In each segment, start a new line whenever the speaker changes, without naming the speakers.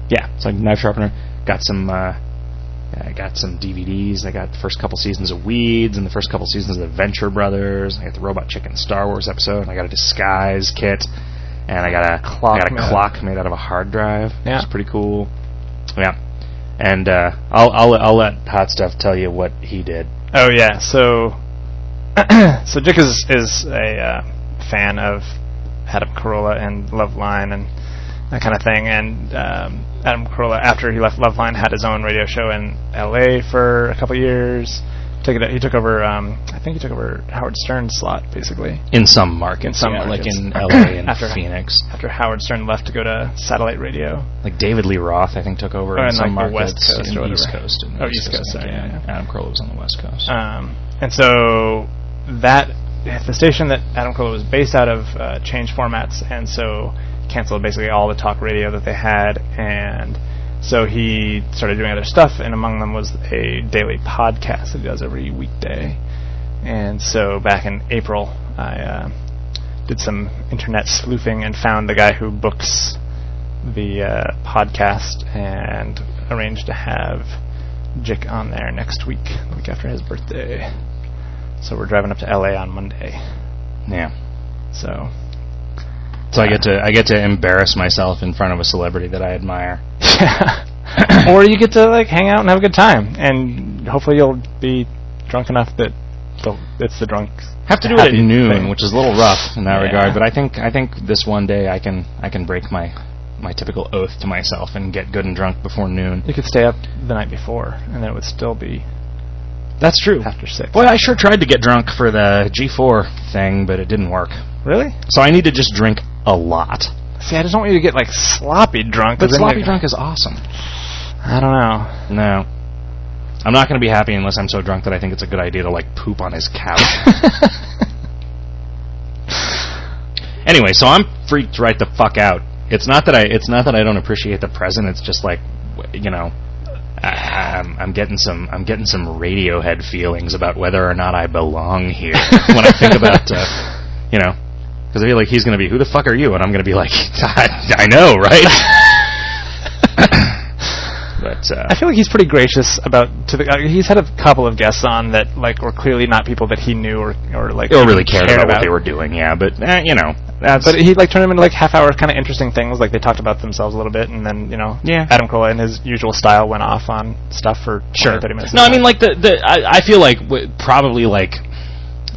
It's like knife sharpener. Got some DVDs. I got the first couple seasons of Weeds and the first couple seasons of the Venture Brothers. I got the Robot Chicken Star Wars episode. And I got a disguise kit, and I got a clock made out of a hard drive.
Yeah,
it's pretty cool. Yeah, and I'll let Hot Stuff tell you what he did.
Oh yeah, so Jick is a fan of Adam Carolla and Loveline and that kind of thing, and Adam Carolla, after he left Loveline, had his own radio show in LA for a couple years. He took over, I think he took over Howard Stern's slot, basically.
In some markets, like in LA and Phoenix.
After Howard Stern left to go to satellite radio.
Like David Lee Roth, I think, took over in some
like
markets.
The West Coast or
East Coast.
East Coast, sorry, yeah.
Adam Carolla was on the West Coast.
And so the station that Adam Carolla was based out of changed formats, and so canceled basically all the talk radio that they had, and so he started doing other stuff, and among them was a daily podcast that he does every weekday. And so back in April, I did some internet sleuthing and found the guy who books the podcast, and arranged to have Jick on there next week, the week after his birthday. So we're driving up to LA on Monday.
Yeah.
So
I get to embarrass myself in front of a celebrity that I admire.
Yeah. Or you get to like hang out and have a good time, and hopefully you'll be drunk enough that it's the drunk.
Have to do it at noon,
thing,
which is a little rough in that regard. But I think this one day I can break my typical oath to myself and get good and drunk before noon.
You could stay up the night before, and then it would still be.
That's true.
After 6.
Boy, I sure tried to get drunk for the G4 thing, but it didn't work.
Really?
So I need to just drink a lot.
See, I just don't want you to get like sloppy drunk.
But sloppy drunk is awesome.
I don't know.
No. I'm not going to be happy unless I'm so drunk that I think it's a good idea to like poop on his couch. Anyway, so I'm freaked right the fuck out. It's not that I don't appreciate the present. It's just like, you know, I'm getting some Radiohead feelings about whether or not I belong here when I think about you know, because I feel like he's going to be, who the fuck are you? And I'm going to be like, I know, right? But
I feel like he's pretty gracious he's had a couple of guests on that like were clearly not people that he knew or
really cared about what they were doing. Yeah, but you know,
but he like turned them into like half-hour kind of interesting things. Like they talked about themselves a little bit, and then Adam Carolla in his usual style went off on stuff for 20, 30 minutes.
No, I mean like I feel like probably like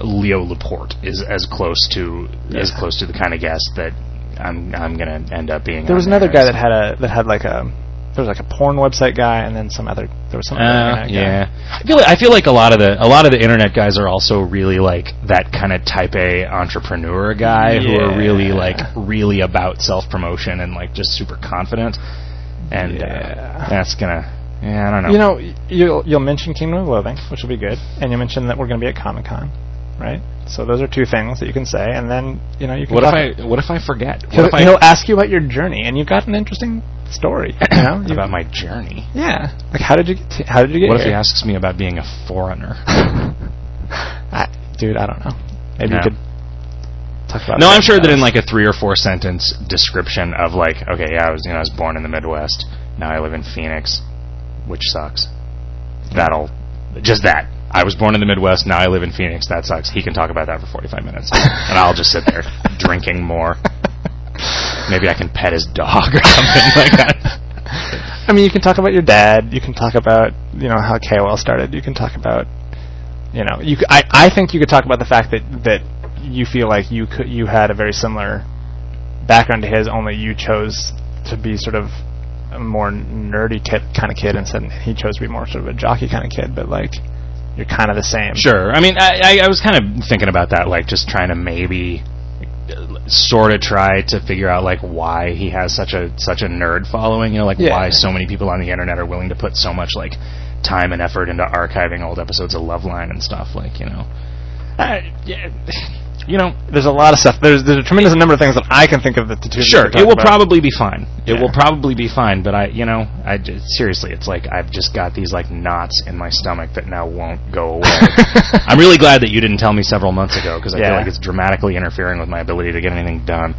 Leo Laporte is as close to the kind of guest that I'm gonna end up being.
There was another guy that had like a porn website guy, and then there was some other internet guy.
I feel like a lot of the internet guys are also really like that kind of type A entrepreneur guy who are really like really about self-promotion and like just super confident, and that's gonna I don't know.
You know, you'll mention Kingdom of Loathing, which will be good, and you mentioned that we're going to be at Comic-Con, right? So those are two things that you can say, and then you can.
What if I forget?
He'll ask you about your journey, and you've got an interesting story,
about my journey.
Yeah, like how did you get here?
What if he asks me about being a foreigner?
Dude, I don't know. Maybe you could talk about.
No, I'm sure that in like a 3 or 4 sentence description of like, okay, I was born in the Midwest. Now I live in Phoenix, which sucks. I was born in the Midwest. Now I live in Phoenix. That sucks. He can talk about that for 45 minutes, and I'll just sit there drinking more. Maybe I can pet his dog or something like that.
I mean, you can talk about your dad. You can talk about how KOL started. You can talk about I think you could talk about the fact that you feel like you had a very similar background to his, only you chose to be sort of a more nerdy kind of kid, and he chose to be more sort of a jockey kind of kid. But like, you're kind of the same.
Sure. I mean, I was kind of thinking about that, like just trying to maybe sort of try to figure out like why he has such a nerd following, why so many people on the internet are willing to put so much like time and effort into archiving old episodes of Loveline and stuff,
there's a lot of stuff. There's a tremendous number of things that I can think of that the two.
Sure, it will probably be fine. It will probably be fine, but seriously, it's like I've just got these like knots in my stomach that now won't go away. I'm really glad that you didn't tell me several months ago, because I feel like it's dramatically interfering with my ability to get anything done.